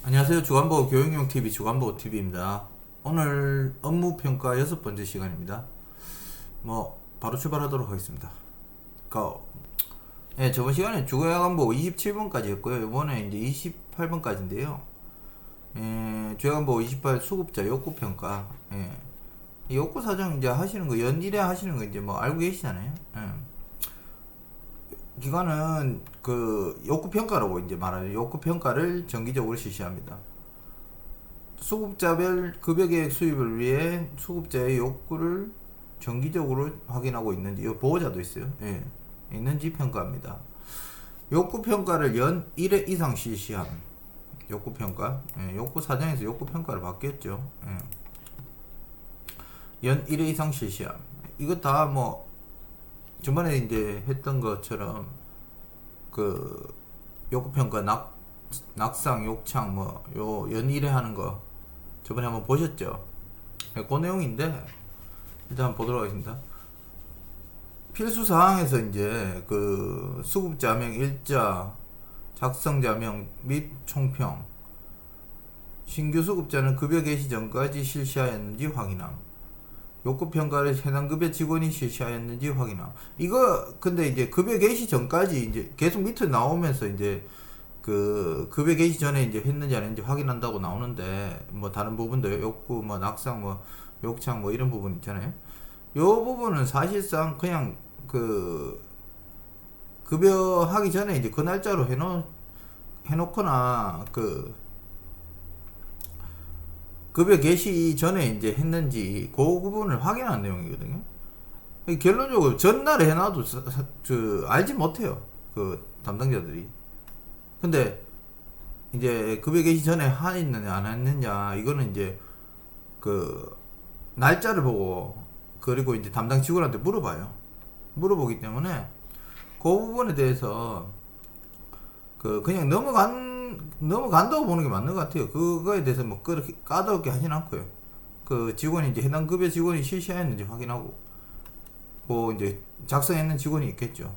안녕하세요. 주간보고 교육용TV 주간보고TV입니다. 오늘 업무평가 6번째 시간입니다. 바로 출발하도록 하겠습니다. 저번 시간에 주간보고 27번까지 했고요. 이번에 이제 28번까지인데요. 주간보고 28 수급자 욕구평가. 이 욕구사정 이제 하시는 거, 연일에 하시는 거 이제 알고 계시잖아요. 기관은 그 욕구평가라고 이제 말하는 욕구평가를 정기적으로 실시합니다. 수급자별 급여계획 수립을 위해 수급자의 욕구를 정기적으로 확인하고 있는지, 보호자도 있어요. 있는지 평가합니다. 욕구평가를 연 1회 이상 실시함. 욕구평가. 욕구사정에서 욕구평가를 바뀌었죠. 연 1회 이상 실시함. 이거 다 저번에 이제 했던 것처럼 그 욕구평가 낙상 욕창 요 연일에 하는 거 저번에 한번 보셨죠? 그 내용인데 일단 한번 보도록 하겠습니다. 필수 사항에서 이제 그 수급자명 일자, 작성자명 및 총평, 신규 수급자는 급여 개시 전까지 실시하였는지 확인함. 욕구평가를 해당 급여 직원이 실시하였는지 확인함. 이거 근데 이제 급여 개시 전까지 이제 계속 밑에 나오면서 이제 그 급여 개시 전에 이제 했는지 안 했는지 확인한다고 나오는데 다른 부분도 욕구 낙상 욕창 이런 부분 있잖아요. 요 부분은 사실상 그냥 그 급여 하기 전에 이제 그 날짜로 해놓거나 그 급여 개시 전에 이제 했는지 그 부분을 확인하는 내용이거든요. 결론적으로 전날에 해놔도 알지 못해요. 그 담당자들이. 근데 이제 급여 개시 전에 했느냐 안 했느냐 이거는 이제 그 날짜를 보고 그리고 이제 담당 직원한테 물어보기 때문에 그 부분에 대해서 그냥 넘어간다고 보는 게 맞는 것 같아요. 그거에 대해서 그렇게 까다롭게 하진 않고요. 그 직원이 이제 해당 급여 직원이 실시했는지 확인하고, 이제 작성했는 직원이 있겠죠.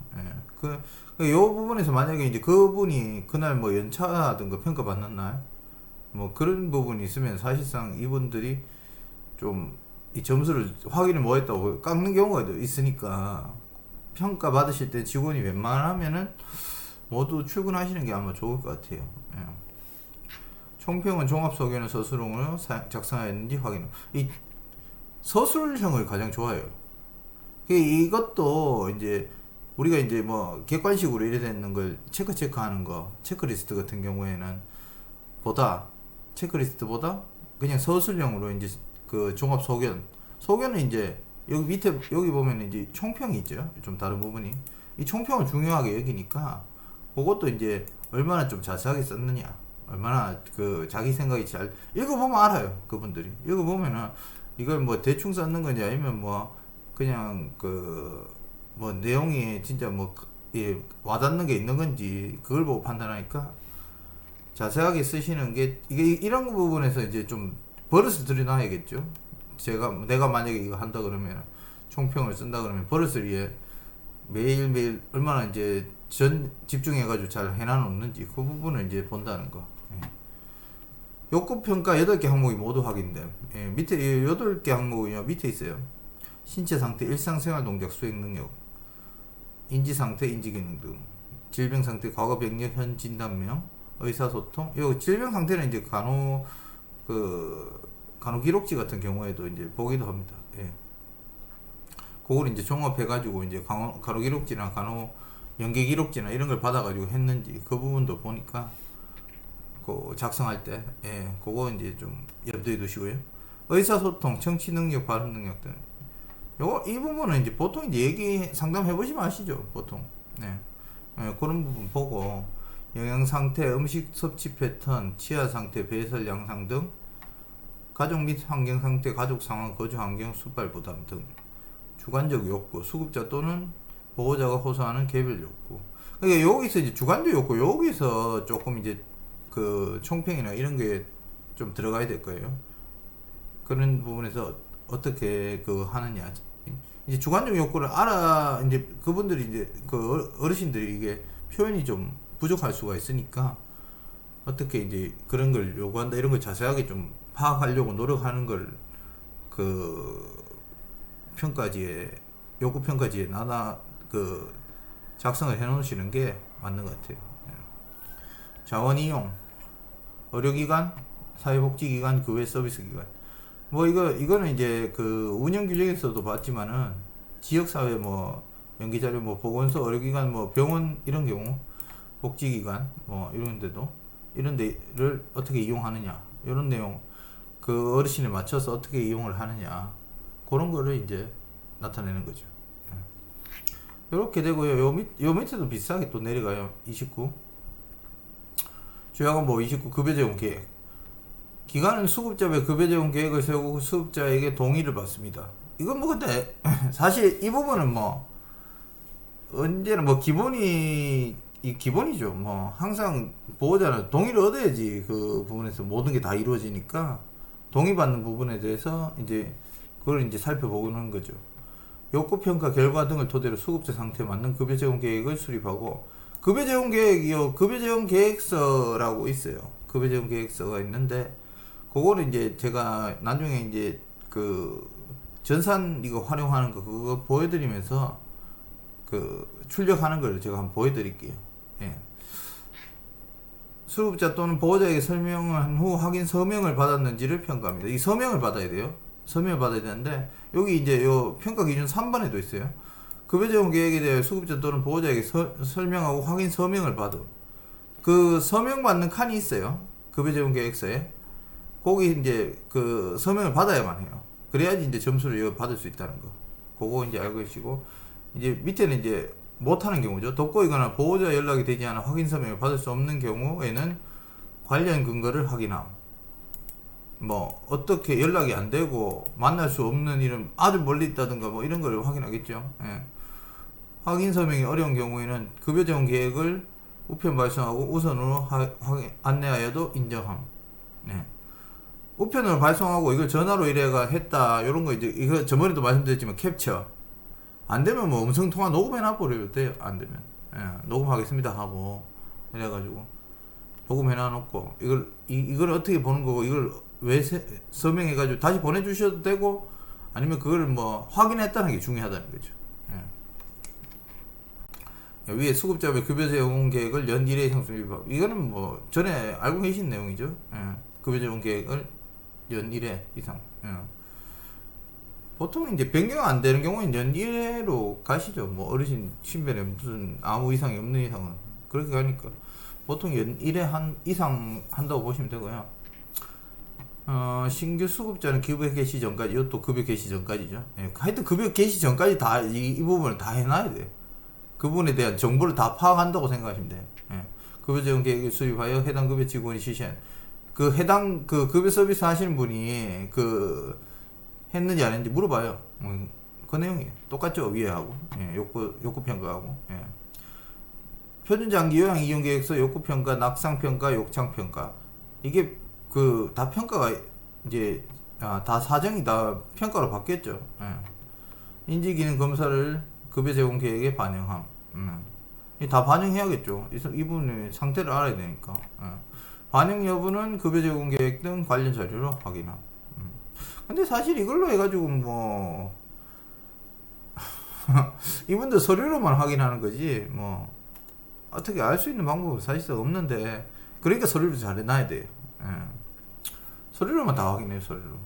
요 부분에서 만약에 이제 그분이 그날 연차든가 평가받는 날, 그런 부분이 있으면 사실상 이분들이 좀 이 점수를 확인을 못했다고 깎는 경우가 있으니까 평가 받으실 때 직원이 웬만하면은 모두 출근하시는 게 아마 좋을 것 같아요. 총평은 종합소견을 서술형으로 작성하였는지 확인. 이 서술형을 가장 좋아해요. 이것도 이제 우리가 이제 객관식으로 이래 되는 걸 체크하는 거, 체크리스트 같은 경우에는 체크리스트보다 그냥 서술형으로 이제 그 소견은 이제 여기 밑에 여기 보면 이제 총평이 있죠. 좀 다른 부분이 이 총평을 중요하게 여기니까 그것도 이제 얼마나 좀 자세하게 썼느냐, 얼마나 그 자기 생각이 잘 읽어보면 알아요. 그분들이 읽어보면은 이걸 대충 썼는 건지 아니면 그냥 내용이 진짜 와닿는 게 있는 건지 그걸 보고 판단하니까 자세하게 쓰시는 게 이게 이런 부분에서 이제 좀 버릇을 들여놔야겠죠. 내가 만약에 이거 한다 그러면 총평을 쓴다 그러면 버릇을 위해 매일매일 얼마나 이제 집중해가지고 잘 해놔놓는지 그 부분을 이제 본다는 거. 욕구평가 8개 항목이 모두 확인됨. 밑에 8개 항목이 밑에 있어요. 신체상태, 일상생활 동작, 수행능력, 인지상태, 인지기능 등, 질병상태, 과거병력, 현 진단명, 의사소통. 요 질병상태는 이제 간호기록지 같은 경우에도 이제 보기도 합니다. 그걸 이제 종합해가지고 이제 간호기록지나 연계기록지나 이런 걸 받아가지고 했는지 그 부분도 보니까 작성할 때 그거 이제 좀 염두에 두시고요. 의사소통, 청취능력, 발음능력 등 이 부분은 이제 보통 이제 상담해 보시면 아시죠. 보통 그런 부분 보고 영양상태, 음식 섭취 패턴, 치아상태, 배설 양상 등 가족 및 환경상태, 가족상황, 거주환경, 숙발부담 등 주관적 욕구, 수급자 또는 보호자가 호소하는 개별 욕구. 그러니까 여기서 이제 주관적 욕구, 여기서 조금 이제 그 총평이나 이런 게 좀 들어가야 될 거예요. 그런 부분에서 어떻게 그 하느냐. 이제 주관적 욕구를 알아, 이제 그분들이 이제 그 어르신들이 이게 표현이 좀 부족할 수가 있으니까 어떻게 이제 그런 걸 요구한다 이런 걸 자세하게 좀 파악하려고 노력하는 걸 그 평가지에 요구 평가지에 나나 그 작성을 해 놓으시는 게 맞는 것 같아요. 자원 이용, 의료기관, 사회복지기관, 그 외 서비스기관. 뭐 이거는 이제 그 운영 규정에서도 봤지만은 지역사회 뭐 연기자료 뭐 보건소, 의료기관, 뭐 병원 이런 경우 복지기관 뭐 이런 데도 이런 데를 어떻게 이용하느냐 이런 내용 그 어르신에 맞춰서 어떻게 이용을 하느냐 그런 거를 이제 나타내는 거죠. 이렇게 되고요. 요 밑에도 비슷하게 또 내려가요. 29 조약원보 29 급여제공 계획. 기관은 수급자의 급여제공 계획을 세우고 수급자에게 동의를 받습니다. 이건 뭐 근데 사실 이 부분은 뭐 언제나 뭐 기본이죠. 뭐 항상 보호자는 동의를 얻어야지 그 부분에서 모든 게 다 이루어지니까 동의받는 부분에 대해서 이제 그걸 이제 살펴보는 거죠. 욕구 평가 결과 등을 토대로 수급자 상태에 맞는 급여 제공 계획을 수립하고 급여 제공 계획이요. 급여 제공 계획서라고 있어요. 급여 제공 계획서가 있는데 그거를 이제 제가 나중에 이제 그 전산 이거 활용하는 거 그거 보여드리면서 그 출력하는 걸 제가 한번 보여드릴게요. 예. 수급자 또는 보호자에게 설명을 한 후 확인 서명을 받았는지를 평가합니다. 이 서명을 받아야 돼요. 서명을 받아야 되는데 여기 이제 요 평가 기준 3번에도 있어요. 급여 제공 계획에 대해 수급자 또는 보호자에게 설명하고 확인 서명을 받음. 그 서명 받는 칸이 있어요. 급여 제공 계획서에. 거기 이제 그 서명을 받아야만 해요. 그래야지 이제 점수를 받을 수 있다는 거. 그거 이제 알고 계시고 이제 밑에는 이제 못하는 경우죠. 돋보이거나 보호자 연락이 되지 않아 확인 서명을 받을 수 없는 경우에는 관련 근거를 확인함. 뭐 어떻게 연락이 안 되고 만날 수 없는 일은 아주 멀리 있다든가 뭐 이런 걸 확인하겠죠. 예. 확인 서명이 어려운 경우에는 급여 제공 계획을 우편 발송하고 우선으로 안내하여도 인정함. 예. 우편으로 발송하고 이걸 전화로 이래가 했다 이런 거 이제 이거 저번에도 말씀드렸지만 캡처 안 되면 뭐 음성 통화 녹음해놔 버려도 돼요. 안 되면 녹음하겠습니다 하고 이래가지고 녹음해놔 놓고 이걸 어떻게 보는 거고 이걸 왜 서명해가지고 다시 보내주셔도 되고 아니면 그걸 뭐 확인했다는 게 중요하다는 거죠. 위에 수급자의 급여 제공 계획을 연 1회 상수 위반 이거는 뭐 전에 알고 계신 내용이죠. 급여 제공 계획을 연 1회 이상. 보통 이제 변경 안 되는 경우는 연 1회로 가시죠. 뭐 어르신 신변에 무슨 아무 이상이 없는 이상은 그렇게 가니까 보통 연 1회 이상 한다고 보시면 되고요. 신규 수급자는 급여 개시 전까지 이것도 급여 개시 전까지죠. 하여튼 급여 개시 전까지 다 이 부분을 다 해놔야 돼요. 그 부분에 대한 정보를 다 파악한다고 생각하시면 돼요. 급여 제공 계획을 수립하여 해당 급여 직원이 실시한 그 해당 그 급여 서비스 하시는 분이 그 했는지 안 했는지 물어봐요. 그 내용이에요. 똑같죠 위에하고 욕구 평가하고 표준 장기 요양 이용 계획서 욕구 평가 낙상 평가 욕창 평가 이게 그 다 평가가 이제 다 사정이 다 평가로 바뀌었죠. 인지 기능 검사를 급여 제공 계획에 반영함. 다 반영해야겠죠. 이 부분의 상태를 알아야 되니까. 반영 여부는 급여 제공 계획 등 관련 자료로 확인함. 근데 사실 이걸로 해가지고 뭐 이분들 서류로만 확인하는 거지 뭐 어떻게 알 수 있는 방법은 사실상 없는데 그러니까 서류를 잘 해놔야 돼요. 서류로만 다 확인해요. 서류로.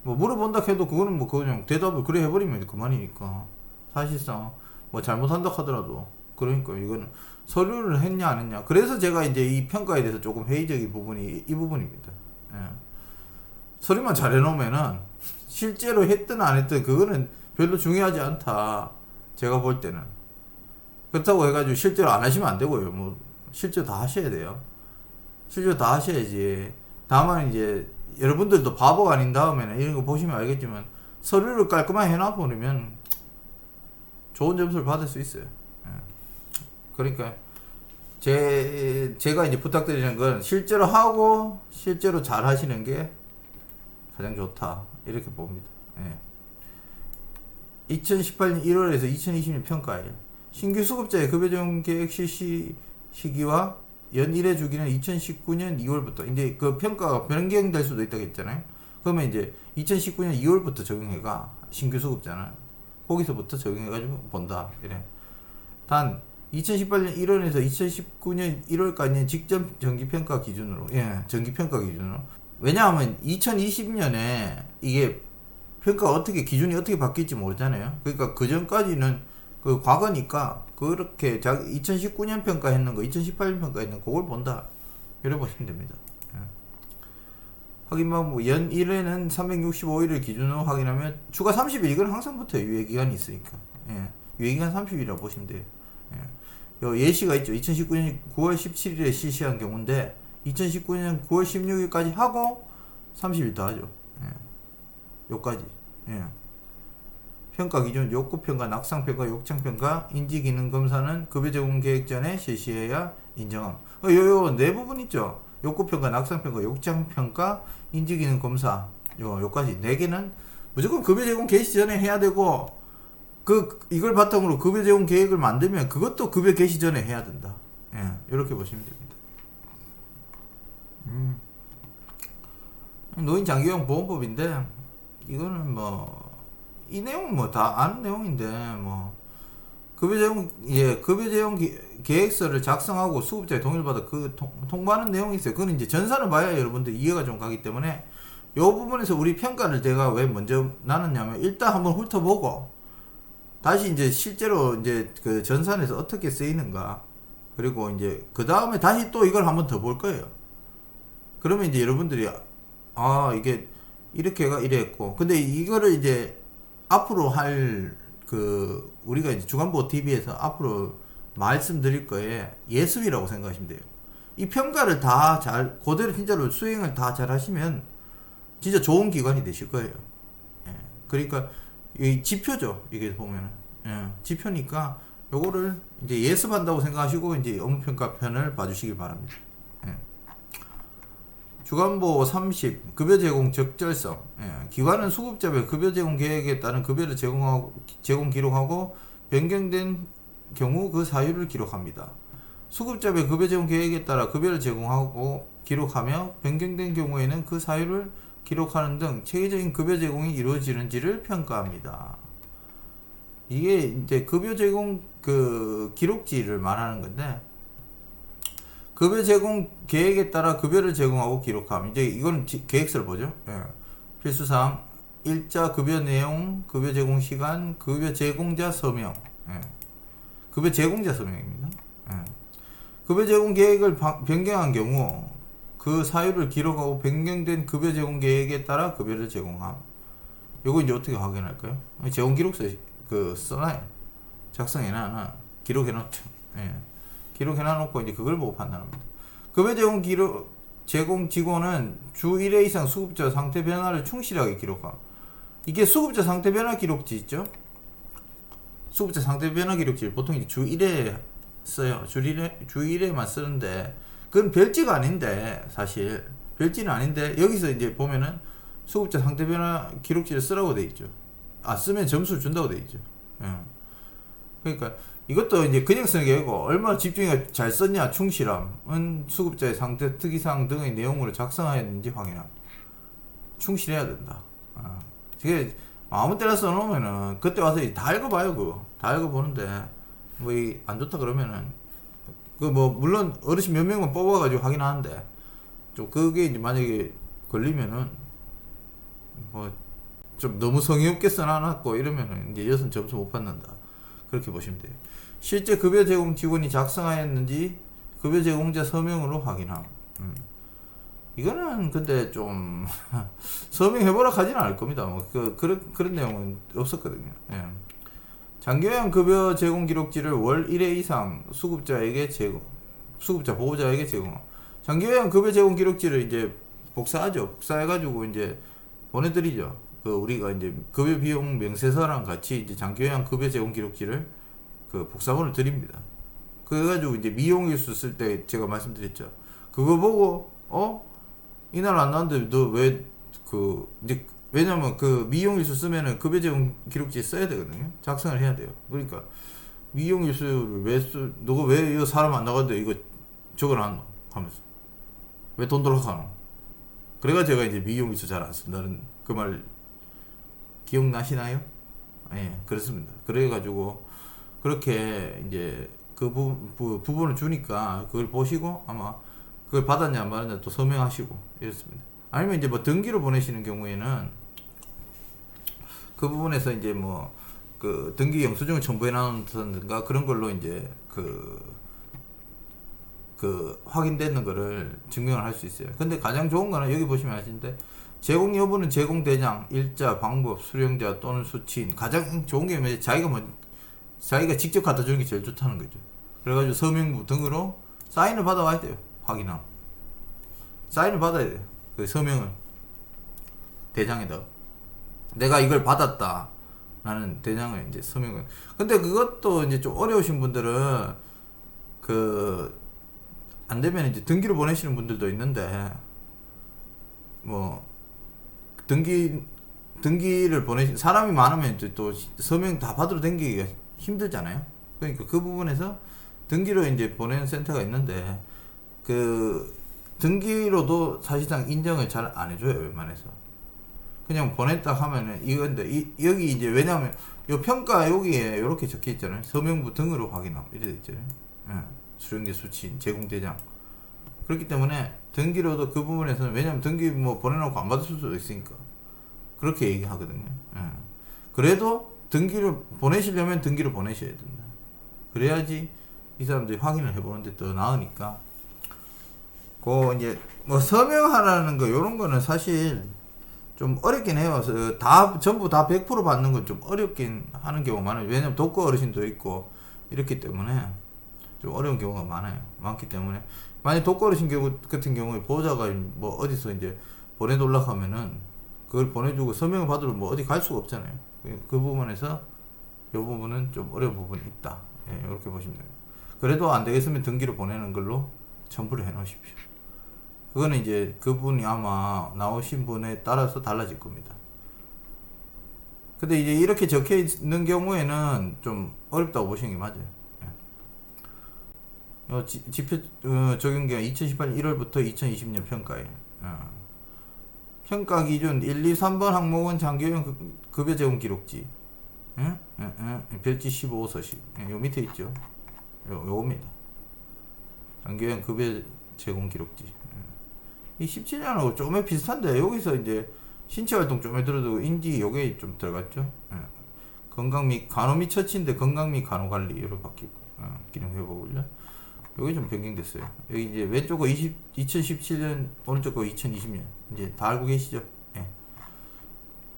뭐 물어본다 해도 그거는 뭐 그냥 대답을 그래 해버리면 그만이니까 사실상 뭐 잘못한다 하더라도 그러니까 이거는 서류를 했냐 안 했냐 그래서 제가 이제 이 평가에 대해서 조금 회의적인 부분이 이 부분입니다. 서류만 잘 해놓으면은 실제로 했든 안 했든 그거는 별로 중요하지 않다. 제가 볼 때는 그렇다고 해가지고 실제로 안 하시면 안 되고요. 뭐 실제로 다 하셔야 돼요. 실제로 다 하셔야지. 다만 이제 여러분들도 바보가 아닌 다음에는 이런 거 보시면 알겠지만 서류를 깔끔하게 해놔 버리면 좋은 점수를 받을 수 있어요. 그러니까 제가 이제 부탁드리는 건 실제로 하고 실제로 잘 하시는 게 가장 좋다 이렇게 봅니다. 예. 2018년 1월에서 2020년 평가일 신규 수급자의 급여 제공 계획 실시 시기와 연 1회 주기는 2019년 2월부터 이제 그 평가가 변경될 수도 있다고 했잖아요. 그러면 이제 2019년 2월부터 적용해가 신규 수급자는 거기서부터 적용해가지고 본다. 이래. 단 2018년 1월에서 2019년 1월까지는 직전 정기평가 기준으로, 예, 정기평가 기준으로. 왜냐하면 2020년에 이게 평가 어떻게, 기준이 어떻게 바뀔지 모르잖아요. 그러니까 그 전까지는 그 과거니까 그렇게 2019년 평가했는 거, 2018년 평가했는 거, 그걸 본다. 이래 보시면 됩니다. 예. 확인만 뭐 연 1회는 365일을 기준으로 확인하면 추가 30일, 이건 항상 붙어요. 유예기간이 있으니까. 예. 유예기간 30일이라고 보시면 돼요. 예. 요 예시가 있죠. 2019년 9월 17일에 실시한 경우인데 2019년 9월 16일까지 하고 30일 더 하죠. 예. 요까지. 예. 평가 기준 욕구평가, 낙상평가, 욕창평가, 인지기능검사는 급여 제공 계획 전에 실시해야 인정함. 요 네 부분 있죠. 욕구평가, 낙상평가, 욕창평가, 인지기능검사. 요까지 네 개는 무조건 급여 제공 개시 전에 해야 되고, 이걸 바탕으로 급여 제공 계획을 만들면 그것도 급여 개시 전에 해야 된다. 예, 이렇게 보시면 됩니다. 노인 장기요양 보험법인데, 이거는 이 내용은 다 아는 내용인데, 급여 제공 계획서를 작성하고 수급자의 동의를 받아 통보하는 내용이 있어요. 그건 이제 전산을 봐야 여러분들 이해가 좀 가기 때문에, 요 부분에서 우리 평가를 제가 왜 먼저 나눴냐면, 일단 한번 훑어보고, 다시 이제 실제로 이제 그 전산에서 어떻게 쓰이는가, 그리고 이제 그 다음에 다시 또 이걸 한번 더 볼 거예요. 그러면 이제 여러분들이 이게 이렇게가 이랬고, 근데 이거를 이제 앞으로 우리가 이제 주간보호 TV에서 앞으로 말씀드릴 거에 예습이라고 생각하시면 돼요. 이 평가를 다 그대로 진짜로 수행을 다 잘 하시면 진짜 좋은 기관이 되실 거예요. 예. 그러니까 이 지표죠. 이게 보면은. 예. 지표니까 요거를 이제 예습한다고 생각하시고 이제 업무평가 편을 봐주시길 바랍니다. 예. 주간보호 30 급여 제공 적절성. 예. 기관은 수급자별 급여 제공 계획에 따른 급여를 제공 기록하고 변경된 경우 그 사유를 기록합니다. 수급자별 급여 제공 계획에 따라 급여를 제공하고 기록하며 변경된 경우에는 그 사유를 기록하는 등 체계적인 급여 제공이 이루어지는지를 평가합니다. 이게 이제 급여 제공 기록지를 말하는 건데, 급여 제공 계획에 따라 급여를 제공하고 기록함. 이제 이건 계획서를 보죠. 예. 필수사항 일자 급여 내용, 급여 제공 시간, 급여 제공자 서명. 예. 급여 제공자 서명입니다. 예. 급여 제공 계획을 변경한 경우 그 사유를 기록하고 변경된 급여 제공 계획에 따라 급여를 제공함. 요거 이제 어떻게 확인할까요? 제공 기록서 써놔요. 작성해놔. 기록해놓죠. 예. 기록해놔놓고 이제 그걸 보고 판단합니다. 급여 제공 직원은 주 1회 이상 수급자 상태 변화를 충실하게 기록함. 이게 수급자 상태 변화 기록지 있죠? 수급자 상태 변화 기록지를 보통 이제 주 1회 써요. 주 1회만 쓰는데, 그건 별지가 아닌데, 사실. 별지는 아닌데, 여기서 이제 보면은 수급자 상태 변화 기록지를 쓰라고 돼 있죠. 쓰면 점수를 준다고 돼 있죠. 예. 그러니까, 이것도 이제 그냥 쓰는 게 아니고, 얼마나 집중이 잘 썼냐, 충실함은 수급자의 상태 특이사항 등의 내용으로 작성하였는지 확인함. 충실해야 된다. 이게 아무 때나 써놓으면은, 그때 와서 다 읽어봐요, 그거. 다 읽어보는데, 안 좋다 그러면은, 물론 어르신 몇 명만 뽑아가지고 확인하는데, 그게 이제 만약에 걸리면은, 좀 너무 성의 없게 써놔놨고 이러면은 이제 여기서는 점수 못 받는다. 그렇게 보시면 돼요. 실제 급여 제공 직원이 작성하였는지 급여 제공자 서명으로 확인함. 이거는 근데 좀 서명해보라 하지는 않을 겁니다. 그런 내용은 없었거든요. 예. 장기요양 급여 제공 기록지를 월 1회 이상 수급자 보호자에게 제공함. 장기요양 급여 제공 기록지를 이제 복사하죠. 복사해가지고 이제 보내드리죠. 우리가 이제 급여 비용 명세서랑 같이 이제 장기요양 급여 제공 기록지를 복사본을 드립니다. 그래가지고 이제 미용일수 쓸 때 제가 말씀드렸죠. 그거 보고 이날 안 나왔는데 너 왜 이제 왜냐면 그 미용일수 쓰면은 급여 제공 기록지에 써야 되거든요. 작성을 해야 돼요. 그러니까 미용일수를 너가 왜 이거 사람 안 나가는데 이거 적어놨노? 하면서 왜 돈 들어가 가노? 그래가 제가 이제 미용일수 잘 안 쓴다는 그 말 기억나시나요? 예, 그렇습니다. 그래가지고 그렇게 이제 그 부분을 주니까 그걸 보시고 아마 그걸 받았냐 안 받았냐 또 서명하시고 이렇습니다. 아니면 이제 뭐 등기로 보내시는 경우에는 그 부분에서 이제 뭐 그 등기 영수증을 첨부해 놨던가 그런 걸로 이제 그 확인되는 거를 증명을 할 수 있어요. 근데 가장 좋은 거는 여기 보시면 아시는데 제공 여부는 제공 대장, 일자, 방법, 수령자 또는 수취인. 가장 좋은 게 뭐지? 자기가 직접 갖다 주는 게 제일 좋다는 거죠. 그래가지고 서명부 등으로 사인을 받아와야 돼요. 확인하고 사인을 받아야 돼요. 그 서명을 대장에다가 내가 이걸 받았다 라는 대장을 이제 서명을. 근데 그것도 이제 좀 어려우신 분들은 안 되면 이제 등기로 보내시는 분들도 있는데 뭐 등기를 사람이 많으면 이제 또 서명 다 받으러 다니기가 힘들잖아요. 그러니까 그 부분에서 등기로 이제 보내는 센터가 있는데 그 등기로도 사실상 인정을 잘 안 해줘요. 웬만해서 그냥 보냈다 하면은 이건데 여기 이제 왜냐하면 요 평가 여기에 이렇게 적혀 있잖아요. 서명부 등으로 확인하고 이래 있잖아요. 예. 수령자 수취인 제공 대장. 그렇기 때문에 등기로도 그 부분에서는 왜냐면 등기 뭐 보내놓고 안 받을 수도 있으니까 그렇게 얘기하거든요. 예. 그래도 등기를 보내시려면 등기를 보내셔야 된다. 그래야지 이 사람들이 확인을 해보는데 더 나으니까. 이제 뭐 서명하라는 거 요런 거는 사실 좀 어렵긴 해요. 전부 다 100% 받는 건 좀 어렵긴 하는 경우가 많아요. 왜냐면 독거 어르신도 있고 이렇기 때문에 좀 어려운 경우가 많기 때문에 만약 독거 어르신 경우 같은 경우에 보호자가 뭐 어디서 이제 보내달라고 하면은 그걸 보내주고 서명을 받으러 뭐 어디 갈 수가 없잖아요. 그 부분에서 이 부분은 좀 어려운 부분이 있다. 예, 이렇게 보시면 돼요. 그래도 안 되겠으면 등기로 보내는 걸로 첨부를 해 놓으십시오. 그거는 이제 그분이 아마 나오신 분에 따라서 달라질 겁니다. 근데 이제 이렇게 적혀 있는 경우에는 좀 어렵다고 보시는 게 맞아요. 지표 적용기간 2018년 1월부터 2020년 평가에 평가 기준 1, 2, 3번 항목은 장교형 급여 제공 기록지 별지 15서식 요 밑에 있죠. 요겁니다. 장교형 급여 제공 기록지. 이 17년하고 좀에 비슷한데 여기서 이제 신체활동 좀에 들어도 인지 요게 좀 들어갔죠. 건강 및 간호 및 처치인데 건강 및 간호 관리 이로 바뀌고 기능 회복을요. 요게 좀 변경됐어요. 여기 이제 왼쪽 거 2017년 오른쪽 거 2020년 이제 다 알고 계시죠? 예.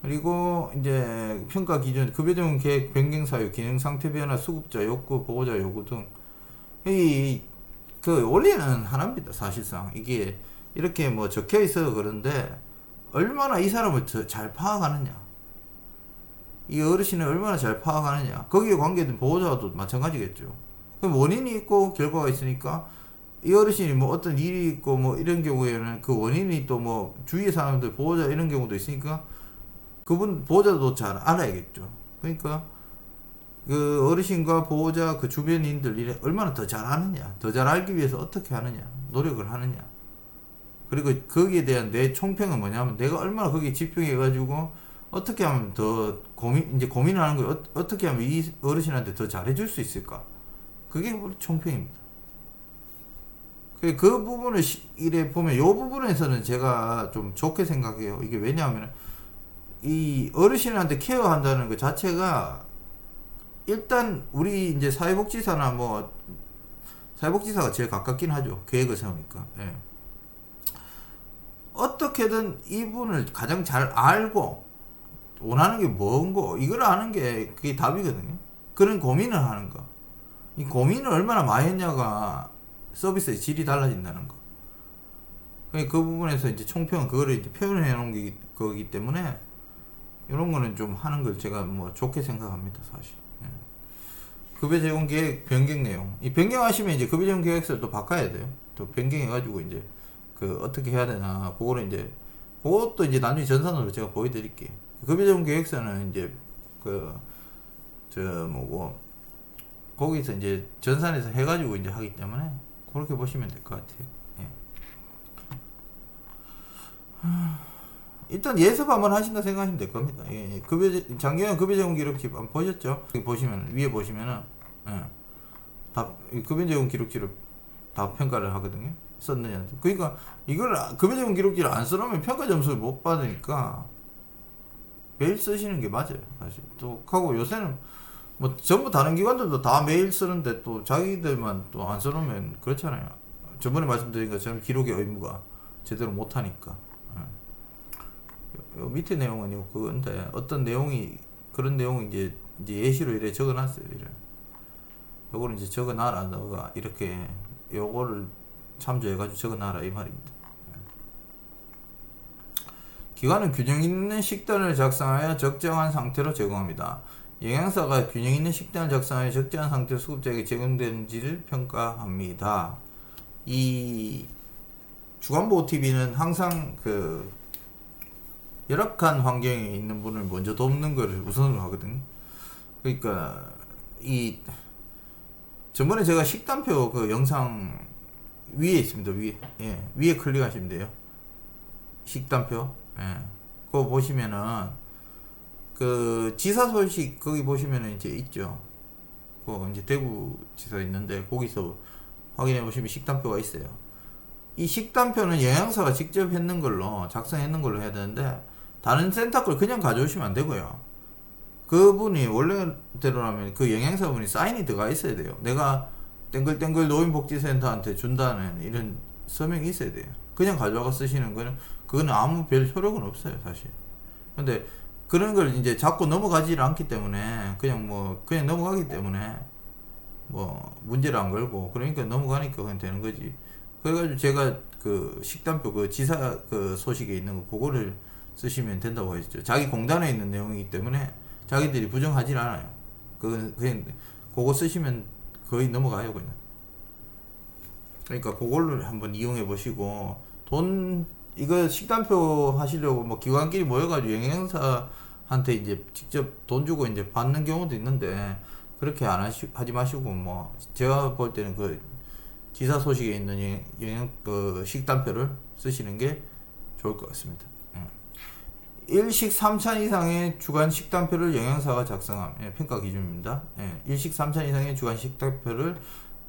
그리고 이제 평가 기준 급여 제공 계획 변경 사유 기능 상태 변화 수급자 욕구 보호자 요구 등 그 원리는 하나입니다. 사실상 이게 이렇게 뭐 적혀 있어 그런데 얼마나 이 사람을 더 잘 파악하느냐, 이 어르신을 얼마나 잘 파악하느냐, 거기에 관계된 보호자도 마찬가지겠죠. 그럼 원인이 있고 결과가 있으니까 이 어르신이 뭐 어떤 일이 있고 뭐 이런 경우에는 그 원인이 또 뭐 주위의 사람들 보호자 이런 경우도 있으니까 그분 보호자도 잘 알아야겠죠. 그러니까 그 어르신과 보호자 그 주변인들이 얼마나 더 잘 아느냐, 더 잘 알기 위해서 어떻게 하느냐, 노력을 하느냐. 그리고 거기에 대한 내 총평은 뭐냐면 내가 얼마나 거기에 집중해가지고 어떻게 하면 더 고민을 하는 거예요. 어떻게 하면 이 어르신한테 더 잘해줄 수 있을까? 그게 우리 총평입니다. 그 부분을 이래 보면 이 부분에서는 제가 좀 좋게 생각해요. 이게 왜냐하면 이 어르신한테 케어한다는 것 자체가 일단 우리 이제 사회복지사나 뭐 사회복지사가 제일 가깝긴 하죠. 계획을 세우니까. 예. 어떻게든 이분을 가장 잘 알고 원하는 게 뭔고 이걸 아는 게 그게 답이거든요. 그런 고민을 하는 거. 이 고민을 얼마나 많이 했냐가 서비스의 질이 달라진다는 거. 그 부분에서 이제 총평은 그거를 이제 표현해 놓은 거기 때문에 이런 거는 좀 하는 걸 제가 뭐 좋게 생각합니다, 사실. 예. 급여 제공 계획 변경 내용. 이 변경하시면 이제 급여 제공 계획서를 또 바꿔야 돼요. 또 변경해가지고 이제 그 어떻게 해야 되나 그거는 이제 그것도 이제 나중에 전산으로 제가 보여드릴게요. 급여자본 계획서는 이제 저 뭐고 거기서 이제 전산에서 해가지고 이제 하기 때문에 그렇게 보시면 될 것 같아요. 예. 일단 예습 한번 하신다 생각하시면 될 겁니다. 예. 작년 급여자본 기록지 한번 보셨죠? 여기 보시면 위에 보시면은 예. 다 급여자본 기록지를 다 평가를 하거든요. 썼느냐. 그러니까 이걸 급여자본 기록지를 안 써놓으면 평가 점수를 못 받으니까 매일 쓰시는 게 맞아요. 사실 또 하고 요새는 뭐 전부 다른 기관들도 다 매일 쓰는데 또 자기들만 또 안 써놓으면 그렇잖아요. 저번에 말씀드린 것처럼 기록의 의무가 제대로 못하니까. 요 밑에 내용은 요 그건데 어떤 내용이 그런 내용이 이제 예시로 이래 적어놨어요. 이래. 요거를 이제 적어놔라. 너가 이렇게 요거를 참조해가지고 적어놔라 이 말입니다. 기관은 균형 있는 식단을 작성하여 적정한 상태로 제공합니다. 영양사가 균형 있는 식단을 작성하여 적정한 상태로 수급자에게 제공되는지를 평가합니다. 이 주간보호TV는 항상 그 열악한 환경에 있는 분을 먼저 돕는 것을 우선으로 하거든요. 그러니까 이 전번에 제가 식단표 그 영상 위에 있습니다. 위에 클릭하시면 돼요. 식단표. 예. 그거 보시면은 그 지사 소식 거기 보시면은 이제 있죠. 그 이제 대구 지사 있는데 거기서 확인해 보시면 식단표가 있어요. 이 식단표는 영양사가 직접 했는 걸로 작성했는 걸로 해야 되는데 다른 센터 걸 그냥 가져오시면 안 되고요. 그분이 원래대로라면 그 영양사분이 사인이 들어가 있어야 돼요. 내가 땡글땡글 노인복지센터한테 준다는 이런 서명이 있어야 돼요. 그냥 가져와서 쓰시는 거는 그거는 아무 별 효력은 없어요, 사실. 근데 그런 걸 이제 자꾸 넘어가지를 않기 때문에 그냥 넘어가기 때문에 뭐 문제를 안 걸고 그러니까 넘어가니까 그냥 되는 거지. 그래가지고 제가 그 식단표 그 지사 그 소식에 있는 거 그거를 쓰시면 된다고 했죠. 자기 공단에 있는 내용이기 때문에 자기들이 부정하지 않아요. 그냥 그거 쓰시면 거의 넘어가요, 그냥. 그러니까 그걸로 한번 이용해 보시고 이거 식단표 하시려고 뭐 기관끼리 모여가지고 영양사한테 이제 직접 돈 주고 이제 받는 경우도 있는데 그렇게 하지 마시고 뭐 제가 볼 때는 그 지사 소식에 있는 그 식단표를 쓰시는 게 좋을 것 같습니다. 일식 3찬 이상의 주간 식단표를 영양사가 작성함. 평가 기준입니다. 일식 3찬 이상의 주간 식단표를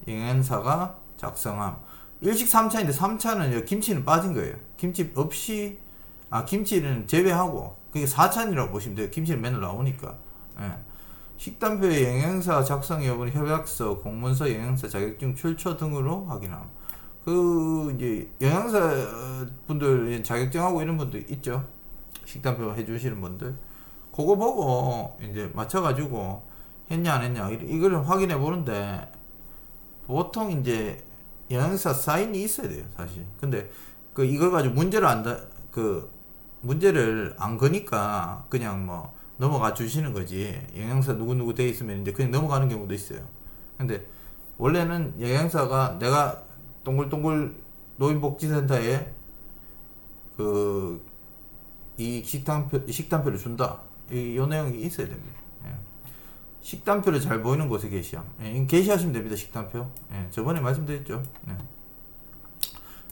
영양사가 작성함. 일식 3찬인데 3찬은 김치는 빠진 거예요. 김치 없이 김치는 제외하고 그게 4찬이라고 보시면 돼요. 김치는 맨날 나오니까. 식단표의 영양사 작성 여부는 협약서, 공문서, 영양사 자격증 출처 등으로 확인함. 그 이제 영양사 분들 자격증하고 이런 분도 있죠. 식단표 해주시는 분들 그거 보고 이제 맞춰가지고 했냐 안 했냐 이거를 확인해 보는데 보통 이제 영양사 사인이 있어야 돼요, 사실. 근데 이걸 가지고 문제를 안 거니까 그냥 뭐 넘어가 주시는 거지. 영양사 누구누구 돼 있으면 이제 그냥 넘어가는 경우도 있어요. 근데 원래는 영양사가 내가 동글동글 노인복지센터에 이 식단표를 준다. 요 내용이 있어야 됩니다. 식단표를 잘 보이는 곳에 게시함. 게시하시면 됩니다. 식단표. 저번에 말씀드렸죠.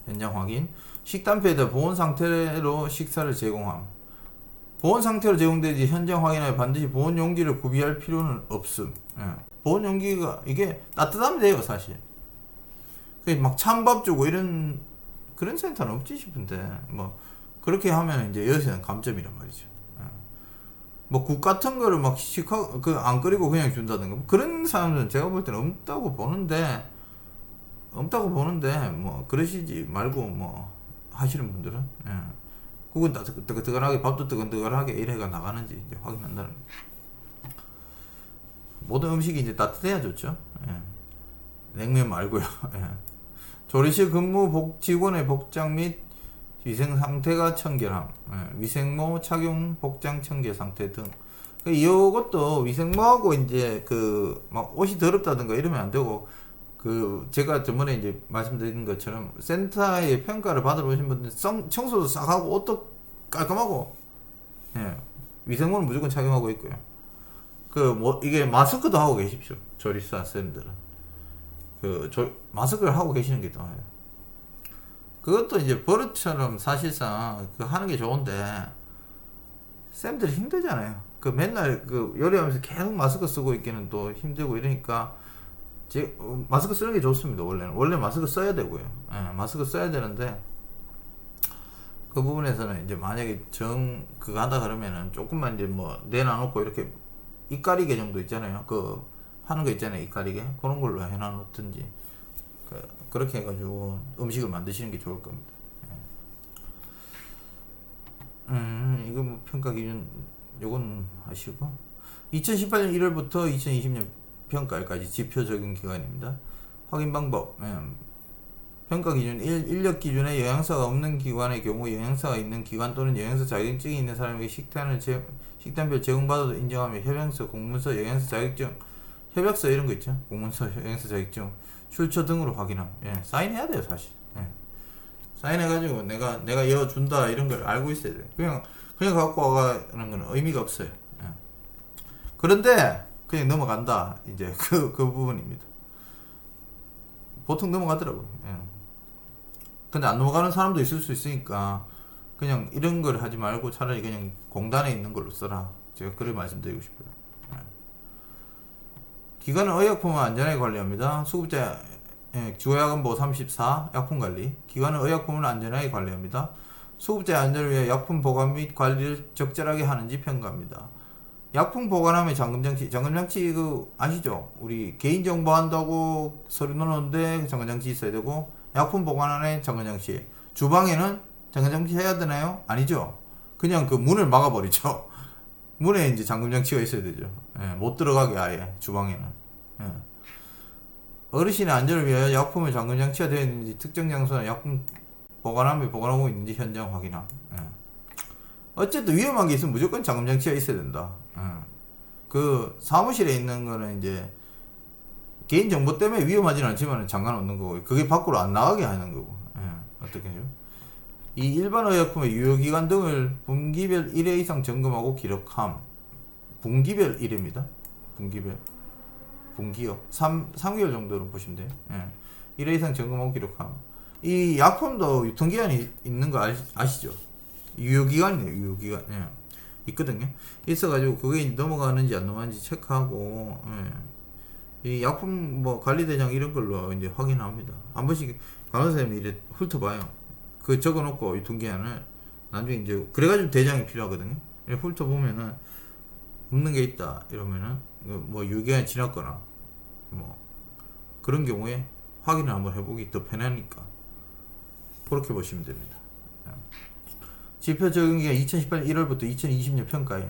현장 확인. 식단표에다 보온 상태로 식사를 제공함. 보온 상태로 제공되지 현장 확인하여 반드시 보온 용기를 구비할 필요는 없음. 보온 용기가 이게 따뜻하면 돼요, 사실. 막 찬밥 주고 이런 그런 센터는 없지 싶은데 뭐 그렇게 하면 이제 여기서는 감점이란 말이죠. 뭐 국 같은 거를 막 안 끓이고 그냥 준다든가 뭐 그런 사람들은 제가 볼 때는 없다고 보는데 뭐 그러시지 말고 뭐 하시는 분들은 국은 뜨끈뜨끈하게 밥도 뜨끈뜨끈하게 이래가 나가는지 이제 확인한다는 거예요. 모든 음식이 이제 따뜻해야 좋죠. 냉면 말고요. 조리실 근무 직원의 복장 및 위생 상태가 청결함. 위생모 착용 복장 청결 상태 등. 이것도 위생모하고 이제 막 옷이 더럽다든가 이러면 안 되고 제가 저번에 이제 말씀드린 것처럼 센터에 평가를 받으러 오신 분들 청소도 싹 하고 옷도 깔끔하고, 예, 위생모는 무조건 착용하고 있고요. 이게 마스크도 하고 계십시오. 조리사 쌤들은. 마스크를 하고 계시는 게 나아요. 그것도 이제 버릇처럼 사실상 하는 게 좋은데, 쌤들이 힘들잖아요. 맨날 요리하면서 계속 마스크 쓰고 있기는 또 힘들고 이러니까, 마스크 쓰는 게 좋습니다. 원래 마스크 써야 되고요. 예, 마스크 써야 되는데, 그 부분에서는 이제 만약에 그거 한다 그러면은 조금만 이제 뭐 내놔놓고 이렇게 이가리개 정도 있잖아요. 하는 거 있잖아요. 이가리개. 그런 걸로 해놔놓든지. 그렇게 해가지고 음식을 만드시는 게 좋을 겁니다. 이거 뭐 평가 기준, 요건 하시고. 2018년 1월부터 2020년 평가일까지 지표 적용 기간입니다. 확인 방법. 평가 기준 인력 기준에 영양사가 없는 기관의 경우 영양사가 있는 기관 또는 영양사 자격증이 있는 사람에게 식단별 제공받아도 인정하며 협약서, 공문서, 영양사 자격증, 협약서 이런 거 있죠. 공문서, 영양사 자격증, 출처 등으로 확인함. 사인해야 돼요, 사실. 사인해가지고 내가 이어준다 이런 걸 알고 있어야 돼요. 그냥 갖고 와가는 건 의미가 없어요. 그런데 그냥 넘어간다. 이제 그 부분입니다. 보통 넘어가더라고요. 근데 안 넘어가는 사람도 있을 수 있으니까 그냥 이런 걸 하지 말고 차라리 그냥 공단에 있는 걸로 써라. 제가 그렇게 말씀드리고 싶어요. 기관은 의약품을 안전하게 관리합니다. 수급자 주의약관보 34 약품관리. 기관은 의약품을 안전하게 관리합니다. 수급자의 안전을 위해 약품 보관 및 관리를 적절하게 하는지 평가합니다. 약품 보관함의 잠금장치 아시죠? 우리 개인정보 한다고 서류 넣었는데 잠금장치 있어야 되고, 약품 보관함에 잠금장치, 주방에는 잠금장치 해야 되나요? 아니죠. 그냥 문을 막아버리죠. 문에 이제 잠금장치가 있어야 되죠. 못 들어가게 아예 주방에는. 어르신의 안전을 위하여 약품의 잠금장치가 되어 있는지, 특정 장소나 약품 보관함에 보관하고 있는지 현장 확인함. 어쨌든 위험한 게 있으면 무조건 잠금장치가 있어야 된다. 사무실에 있는 거는 이제 개인정보 때문에 위험하지는 않지만 상관없는 거고, 그게 밖으로 안 나가게 하는 거고. 어떻게 해요? 이 일반 의약품의 유효기간 등을 분기별 1회 이상 점검하고 기록함. 분기별 1회입니다. 분기요. 3개월 정도로 보시면 돼요. 1회 이상 점검하고 기록함. 이 약품도 유통기한이 있는 거 아시죠? 유효기간이네요. 유효기간. 있거든요. 있어가지고 그게 넘어가는지 안 넘어가는지 체크하고, 이 약품 관리대장 이런 걸로 이제 확인합니다. 한 번씩 간호사님이 이래 훑어봐요. 적어놓고 유통기한을 나중에 이제 그래가지고 대장이 필요하거든요. 이렇게 훑어보면은 없는 게 있다 이러면은 유효기간이 지났거나 그런 경우에 확인을 한번 해보기 더 편하니까 그렇게 보시면 됩니다. 지표 적용기간 2018년 1월부터 2020년 평가에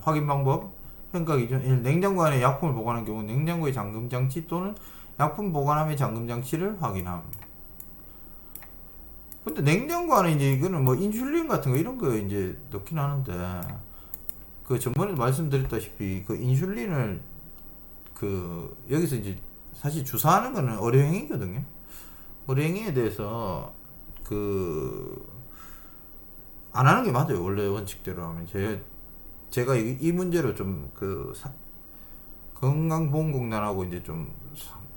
확인 방법. 평가 기준 1. 냉장고 안에 약품을 보관하는 경우 냉장고의 잠금장치 또는 약품 보관함의 잠금장치를 확인함. 근데 냉장고 안에 이제 이거는 인슐린 같은 거 이런 거 이제 넣긴 하는데, 전번에도 말씀드렸다시피 인슐린을 여기서 이제 사실 주사하는 거는 의료행위거든요. 의료행위에 대해서 안 하는 게 맞아요. 원래 원칙대로 하면. 제가 이 문제로 좀 건강보험공단하고 이제 좀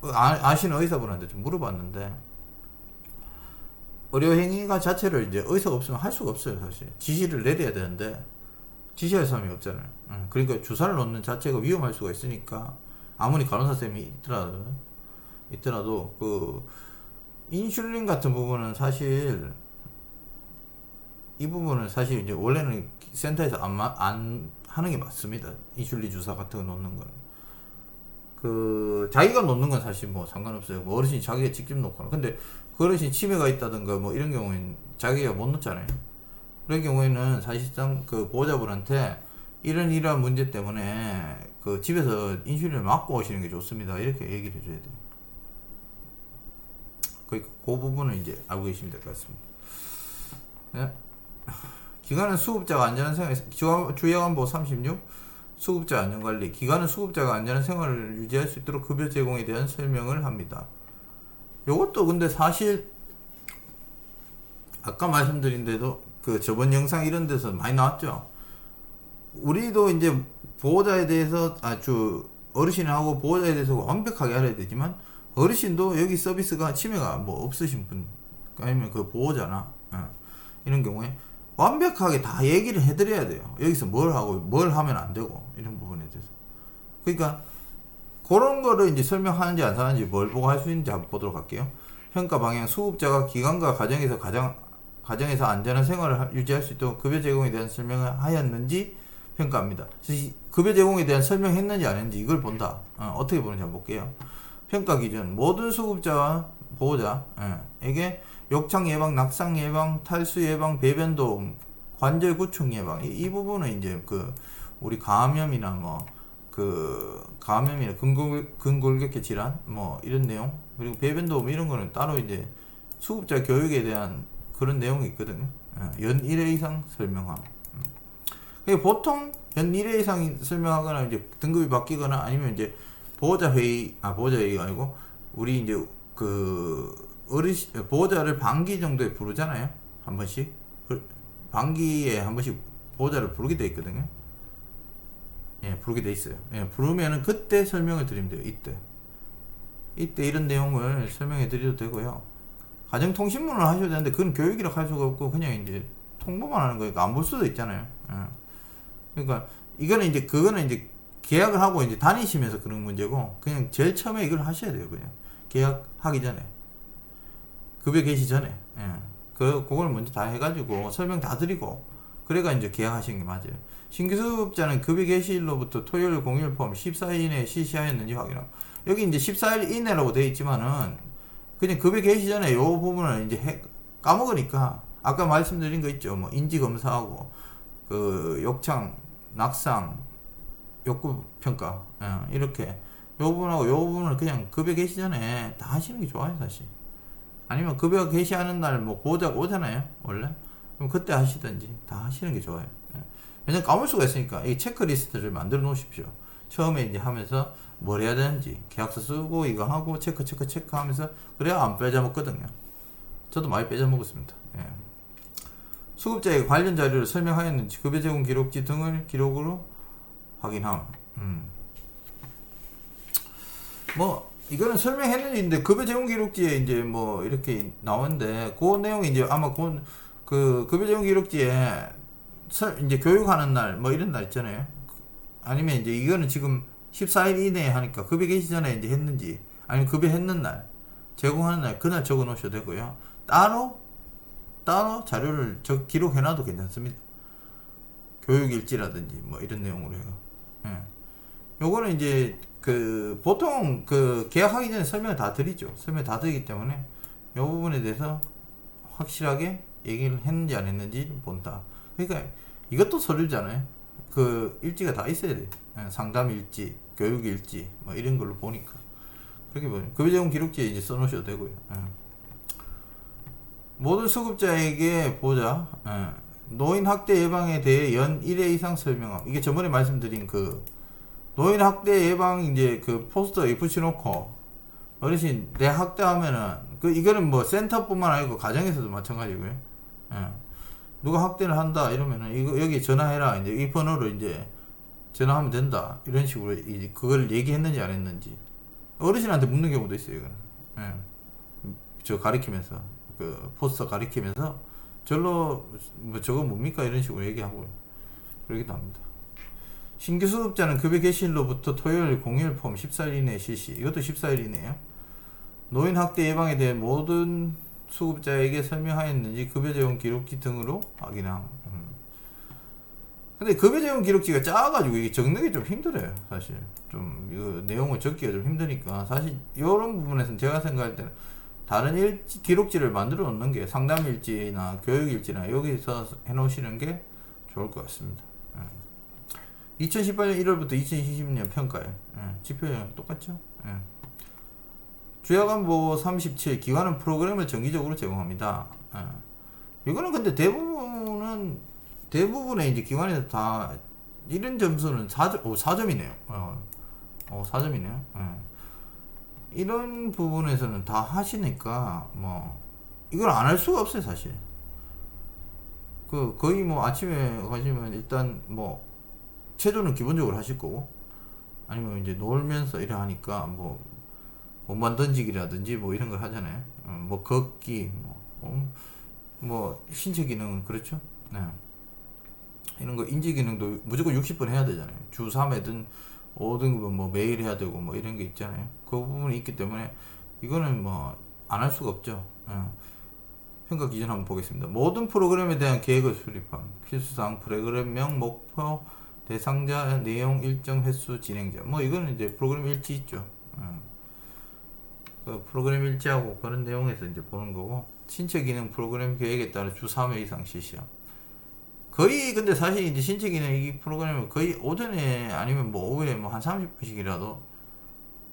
아시는 의사분한테 좀 물어봤는데, 의료행위가 자체를 이제 의사가 없으면 할 수가 없어요. 사실 지시를 내려야 되는데 지시할 사람이 없잖아요. 그러니까 주사를 놓는 자체가 위험할 수가 있으니까 아무리 간호사쌤이 있더라도 인슐린 같은 부분은 사실 이 부분은 사실 이제 원래는 센터에서 안 하는 게 맞습니다. 인슐린 주사 같은 거 놓는 거는. 자기가 놓는 건 사실 상관없어요. 어르신이 자기가 직접 놓거나. 근데 그 어르신 치매가 있다든가 이런 경우에는 자기가 못 놓잖아요. 그런 경우에는 사실상 보호자분한테 이러한 문제 때문에 집에서 인슐린을 맞고 오시는 게 좋습니다. 이렇게 얘기를 해줘야 돼요. 그 부분은 이제 알고 계시면 될 것 같습니다. 네. 기관은 수급자가 안전한 생활, 주의약관보 36, 수급자 안전관리. 기관은 수급자가 안전한 생활을 유지할 수 있도록 급여 제공에 대한 설명을 합니다. 요것도 근데 사실 아까 말씀드린 대로 그 저번 영상 이런 데서 많이 나왔죠. 우리도 이제 보호자에 대해서 아주 어르신하고 보호자에 대해서 완벽하게 알아야 되지만 어르신도 여기 서비스가 침해가 뭐 없으신 분 아니면 그 보호자나 이런 경우에 완벽하게 다 얘기를 해드려야 돼요. 여기서 뭘 하고 뭘 하면 안 되고 이런 부분에 대해서. 그러니까 그런 거를 이제 설명하는지 안 하는지 뭘 보고 할 수 있는지 한번 보도록 할게요. 평가 방향 수급자가 기관과 가정에서 안전한 생활을 유지할 수 있도록 급여 제공에 대한 설명을 하였는지 평가합니다. 급여 제공에 대한 설명했는지 안 했는지 이걸 본다. 어떻게 보는지 한번 볼게요. 평가 기준 모든 수급자와 보호자에게 욕창 예방, 낙상 예방, 탈수 예방, 배변 도움, 관절 구충 예방 이 부분은 이제 그 우리 감염이나 뭐 그 감염이나 근골격계 질환 뭐 이런 내용 그리고 배변 도움 이런 거는 따로 이제 수급자 교육에 대한 그런 내용이 있거든요. 연 1회 이상 설명함. 보통 연 1회 이상 설명하거나 이제 등급이 바뀌거나 아니면 이제 보호자 회의가 아니고 우리 이제 그 보호자를 반기 정도에 부르잖아요. 한 번씩 반기에 한 번씩 보호자를 부르게 돼 있거든요. 예, 부르게 돼 있어요. 예, 부르면은 그때 설명을 드리면 돼요. 이때 이런 내용을 설명해 드려도 되고요. 가정통신문을 하셔야 되는데 그건 교육이라고 할 수가 없고 그냥 이제 통보만 하는 거니까 안 볼 수도 있잖아요. 예. 그러니까 그거는 이제 계약을 하고 이제 다니시면서 그런 문제고 그냥 제일 처음에 이걸 하셔야 돼요. 그냥 계약하기 전에 급여 개시 전에 그걸 먼저 다 해가지고 설명 다 드리고 그래가 이제 계약하시는 게 맞아요. 신규 수급자는 급여 개시일로부터 토요일 공휴일 포함 14일 이내에 실시하였는지 확인하고 여기 이제 14일 이내라고 되어 있지만은 그냥 급여 개시 전에 요 부분을 이제 까먹으니까 아까 말씀드린 거 있죠. 뭐 인지 검사하고 그 욕창, 낙상, 욕구 평가 이렇게 요 부분하고 요 부분을 그냥 급여 개시 전에 다 하시는 게 좋아요, 사실. 아니면 급여 개시하는 날 뭐 보호자가 오잖아요, 원래. 그럼 그때 하시든지 다 하시는 게 좋아요. 왜냐면 까먹을 수가 있으니까 이 체크리스트를 만들어 놓으십시오. 처음에 이제 하면서 뭘 해야 되는지 계약서 쓰고 이거 하고 체크 하면서 그래야 안 빼져먹거든요. 저도 많이 빼져먹었습니다. 수급자에게 관련 자료를 설명하였는지 급여 제공 기록지 등을 기록으로 확인함. 뭐 이거는 설명했는데 급여 제공 기록지에 이제 뭐 이렇게 나오는데 그 내용이 이제 아마 그 급여 제공 기록지에 이제 교육하는 날 뭐 이런 날 있잖아요. 아니면 이제 이거는 지금 14일 이내에 하니까 급여 개시 전에 이제 했는지 아니면 급여 했는 날 제공하는 날 그날 적어 놓으셔도 되고요. 따로 자료를 기록해 놔도 괜찮습니다. 교육일지라든지 뭐 이런 내용으로 해요. 요거는 이제 그 보통 그 계약하기 전에 설명을 다 드리죠. 설명 다 드리기 때문에 요 부분에 대해서 확실하게 얘기를 했는지 안 했는지 본다. 그러니까 이것도 서류잖아요. 그 일지가 다 있어야 돼. 상담 일지, 교육 일지 뭐 이런 걸로 보니까 그렇게 보면 급여 제공 기록지에 이제 써놓으셔도 되고요. 모든 수급자에게 보자. 노인 학대 예방에 대해 연 1회 이상 설명함. 이게 저번에 말씀드린 그 노인 학대 예방 이제 그 포스터 붙여놓고 어르신 내 학대하면은 이거는 뭐 센터뿐만 아니고 가정에서도 마찬가지고요. 누가 학대를 한다 이러면은 이거 여기 전화해라 이제 이 번호로 이제 전화하면 된다 이런 식으로 이제 그걸 얘기했는지 안 했는지 어르신한테 묻는 경우도 있어요. 이거는 저 가리키면서 그 포스터 가리키면서 절로 뭐 저거 뭡니까 이런 식으로 얘기하고 그러기도 합니다. 신규 수급자는 급여 개시일로부터 토요일 공휴일 포함 14일 이내에 실시. 이것도 14일 이내에요. 노인 학대 예방에 대해 모든 수급자에게 설명하였는지 급여 제공 기록지 등으로 확인함. 근데 급여 제공 기록지가 작아가지고 이게 적는 게 좀 힘들어요. 사실 좀 이거 내용을 적기가 좀 힘드니까 사실 이런 부분에서는 제가 생각할 때는 다른 기록지를 만들어 놓는 게 상담 일지나 교육 일지나 여기서 해 놓으시는 게 좋을 것 같습니다. 2018년 1월부터 2020년 평가예요. 지표랑 똑같죠? 주야간보 37 기관은 프로그램을 정기적으로 제공합니다. 이거는 근데 대부분의 이제 기관에서 다 이런 점수는 4점이네요. 4점이네요. 이런 부분에서는 다 하시니까 뭐 이걸 안 할 수가 없어요, 사실. 그 거의 뭐 아침에 가시면 일단 뭐 체조는 기본적으로 하실 거고, 아니면 이제 놀면서 이래 하니까 뭐 몸만 던지기라든지 뭐 이런 걸 하잖아요. 뭐 걷기, 뭐 신체 기능은 그렇죠. 네. 이런 거 인지 기능도 무조건 60분 해야 되잖아요. 주 3회든 5등급은 뭐 매일 해야 되고 뭐 이런 게 있잖아요. 그 부분이 있기 때문에 이거는 뭐 안 할 수가 없죠. 평가 기준 한번 보겠습니다. 모든 프로그램에 대한 계획을 수립함. 필수사항, 프로그램명, 목표, 대상자, 내용, 일정, 횟수, 진행자. 뭐 이거는 이제 프로그램 일지 있죠. 그 프로그램 일지하고 그런 내용에서 이제 보는 거고, 신체 기능 프로그램 계획에 따라 주 3회 이상 실시함. 거의 근데 사실 이제 신체 기능 이 프로그램은 거의 오전에 아니면 뭐 오후에 뭐 한 30분씩이라도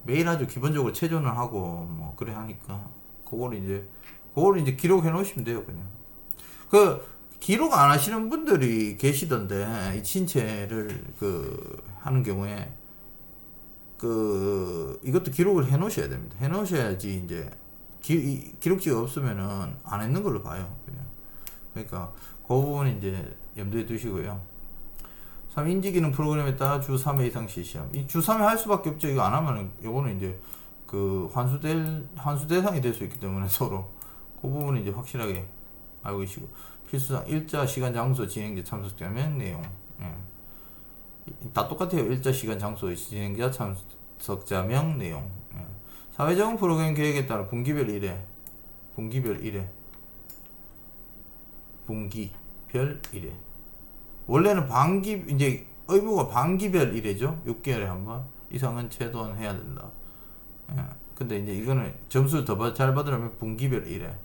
매일 아주 기본적으로 체조는 하고 뭐 그래 하니까 그거를 이제 기록해 놓으시면 돼요. 그냥 그 기록 안 하시는 분들이 계시던데, 이 신체를 그 하는 경우에 그 이것도 기록을 해 놓으셔야 됩니다. 해 놓으셔야지 이제 기록지가 없으면은 안 했는 걸로 봐요. 그냥 그러니까 그 부분 이제 염두에 두시고요. 3. 인지기능 프로그램에 따라 주 3회 이상 실시함. 이 주 3회 할 수밖에 없죠. 이거 안 하면은 요거는 이제 그 환수 대상이 될 수 있기 때문에 서로 그 부분은 이제 확실하게 알고 계시고, 필수상 일자, 시간, 장소, 진행자, 참석자명, 내용. 예. 다 똑같아요. 일자, 시간, 장소, 진행자, 참석자명, 내용. 예. 사회적인 프로그램 계획에 따라 분기별 1회, 분기별 1회. 원래는 이제 의무가 반기별 1회죠. 6개월에 한 번 이상은 채도해야 된다. 예. 근데 이제 이거는 점수를 더 잘 받으려면 분기별 1회. 예.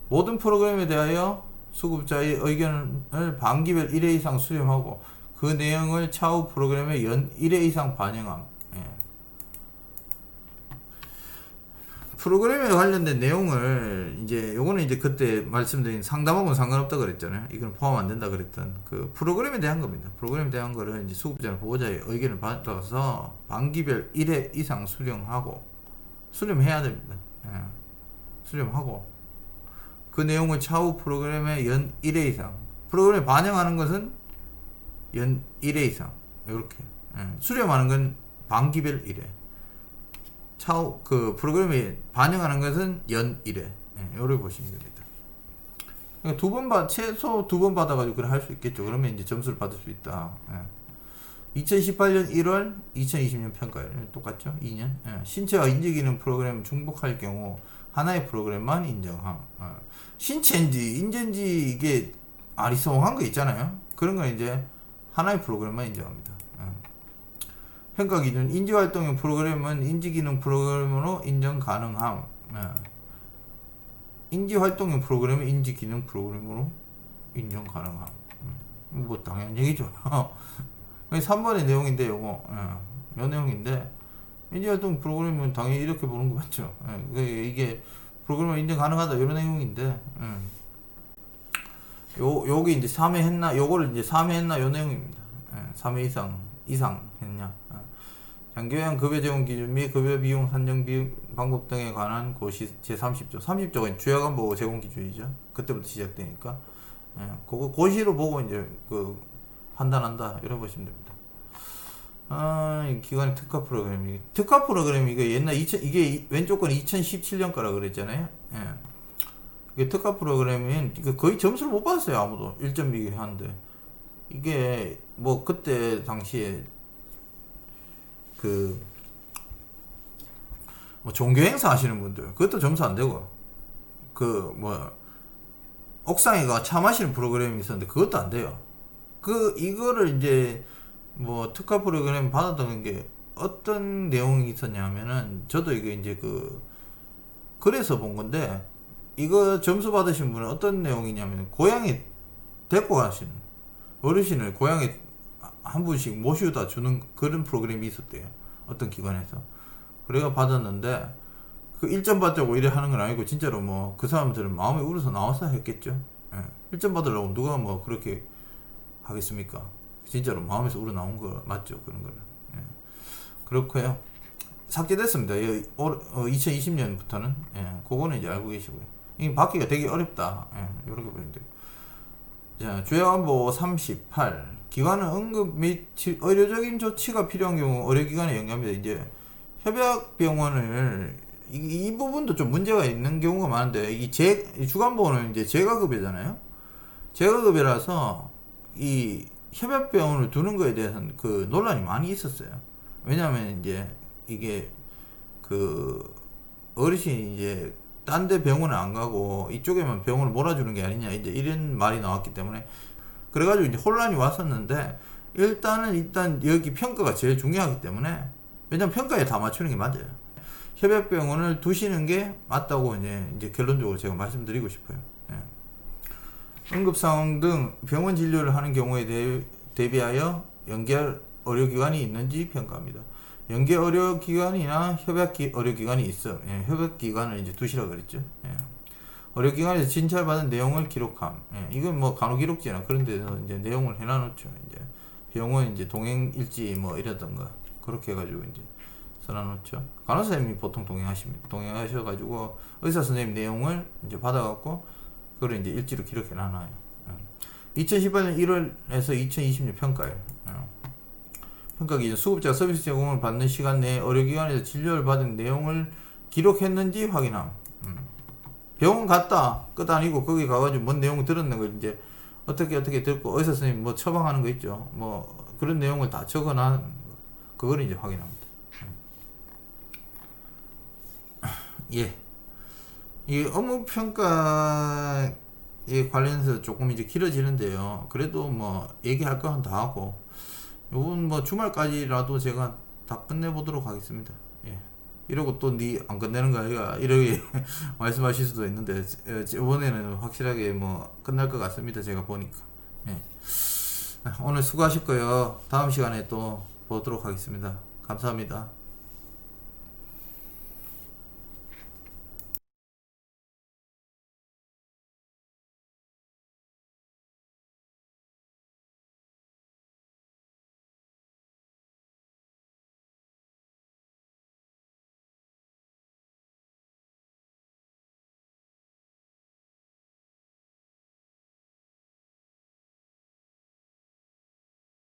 모든 프로그램에 대하여 수급자의 의견을 반기별 1회 이상 수렴하고 그 내용을 차후 프로그램에 연 1회 이상 반영함. 예. 프로그램에 관련된 내용을 이제 요거는 이제 그때 말씀드린 상담하고는 상관없다 그랬잖아요. 이건 포함 안 된다 그랬던 그 프로그램에 대한 겁니다. 프로그램에 대한 거를 이제 수급자나 보호자의 의견을 받아서 반기별 1회 이상 수렴해야 됩니다. 예. 수렴하고 그 내용을 차후 프로그램에 연 1회 이상, 프로그램에 반영하는 것은 연 1회 이상 이렇게. 예. 수렴하는 건 반기별 1회, 차후 그 프로그램에 반영하는 것은 연 1회. 예, 이렇게 보시면 됩니다. 그러니까 최소 2번 받아가지고 그걸 할 수 있겠죠. 그러면 이제 점수를 받을 수 있다. 예. 2018년 1월, 2020년 평가율 똑같죠? 2년. 예. 신체와 인지기능 프로그램 중복할 경우 하나의 프로그램만 인정함. 신체인지 인재인지 이게 아리송한 거 있잖아요. 그런 건 이제 하나의 프로그램만 인정합니다. 평가 기준 인지활동형 프로그램은 인지기능 프로그램으로 인정 가능함. 인지활동형 프로그램은 인지기능 프로그램으로 인정 가능함. 뭐 당연한 얘기죠. 3번의 내용인데 요거 요 내용인데, 인지활동 프로그램은 당연히 이렇게 보는 거 맞죠. 이게 프로그램을 인정 가능하다 이런 내용인데, 요게 이제 3회 했나, 요거를 이제 3회 했나 요 내용입니다. 3회 이상 했냐. 장교양 급여 제공 기준 및 급여 비용 산정 방법 등에 관한 고시 제30조. 30조가 주야간 보고 제공 기준이죠. 그때부터 시작되니까. 그거 고시로 보고 이제 그 판단한다. 이래 보시면 됩니다. 이 기관의 특화 프로그램. 특화 프로그램 이거 옛날 이게 왼쪽 건 2017년 거라 그랬잖아요. 이게 특화 프로그램은 이거 거의 점수를 못 받았어요. 아무도 1점 비기 하는데, 이게 뭐 그때 당시에 그 뭐 종교 행사 하시는 분들 그것도 점수 안 되고, 그 뭐 옥상에 가 차 마시는 프로그램이 있었는데 그것도 안 돼요. 이거를 이제 뭐 특화 프로그램 받았던 게 어떤 내용이 있었냐면은, 저도 이거 이제 그래서 본 건데, 이거 점수 받으신 분은 어떤 내용이냐면, 고향에 데리고 가시는 어르신을 고향에 한 분씩 모셔다 주는 그런 프로그램이 있었대요. 어떤 기관에서. 그래가 받았는데, 그 1점 받자고 이래 하는 건 아니고, 진짜로 뭐 그 사람들은 마음이 울어서 나와서 했겠죠. 1점 받으려고 누가 뭐 그렇게 하겠습니까? 진짜로 마음에서 우러나온 거 맞죠? 그런 거는. 그렇고요. 삭제됐습니다. 2020년부터는. 그거는 이제 알고 계시고요. 이 받기가 되게 어렵다. 이렇게 보면 돼요. 자, 주요안보 38. 기관은 응급 및 의료적인 조치가 필요한 경우 의료기관에 연계합니다. 이제 협약병원을 이 부분도 좀 문제가 있는 경우가 많은데 이 주간보호는 이제 재가급이잖아요. 재가급이라서 이 협약병원을 두는 거에 대해서는 그 논란이 많이 있었어요. 왜냐하면 이제 이게 그 어르신이 이제 딴 데 병원을 안 가고 이쪽에만 병원을 몰아주는 게 아니냐 이제 이런 말이 나왔기 때문에 그래가지고 이제 혼란이 왔었는데 일단 여기 평가가 제일 중요하기 때문에 왜냐면 평가에 다 맞추는 게 맞아요. 협약병원을 두시는 게 맞다고 이제 결론적으로 제가 말씀드리고 싶어요. 예. 응급상황 등 병원 진료를 하는 경우에 대비하여 연결 의료기관이 있는지 평가합니다. 연계 의료기관이나 의료기관이 있어. 예, 협약기관을 이제 두시라 그랬죠. 예. 의료기관에서 진찰받은 내용을 기록함. 예, 이건 뭐 간호기록지나 그런 데서 이제 내용을 해놔놓죠. 이제 병원 이제 동행일지 뭐 이러던가 그렇게 해가지고 이제 써놔놓죠. 간호사님이 보통 동행하십니다. 동행하셔가지고 의사 선생님 내용을 이제 받아갖고 그걸 이제 일지로 기록해놔놔요. 2018년 1월에서 2020년 평가예요. 평가 기준 수급자가 서비스 제공을 받는 시간 내에 의료기관에서 진료를 받은 내용을 기록했는지 확인함. 병원 갔다 끝 아니고 거기 가가지고 뭔 내용을 들었는 걸 이제 어떻게 듣고 의사 선생님 뭐 처방하는 거 있죠. 뭐 그런 내용을 다 적어놔 그걸 이제 확인합니다. 예. 이 업무 평가에 관련해서 조금 이제 길어지는데요. 그래도 뭐 얘기할 건 다 하고 요건 뭐 주말까지라도 제가 다 끝내보도록 하겠습니다. 예. 이러고 또 니 안 끝내는 거 아이가 이렇게 말씀하실 수도 있는데 이번에는 확실하게 뭐 끝날 것 같습니다. 제가 보니까. 예. 오늘 수고하셨고요. 다음 시간에 또 보도록 하겠습니다. 감사합니다.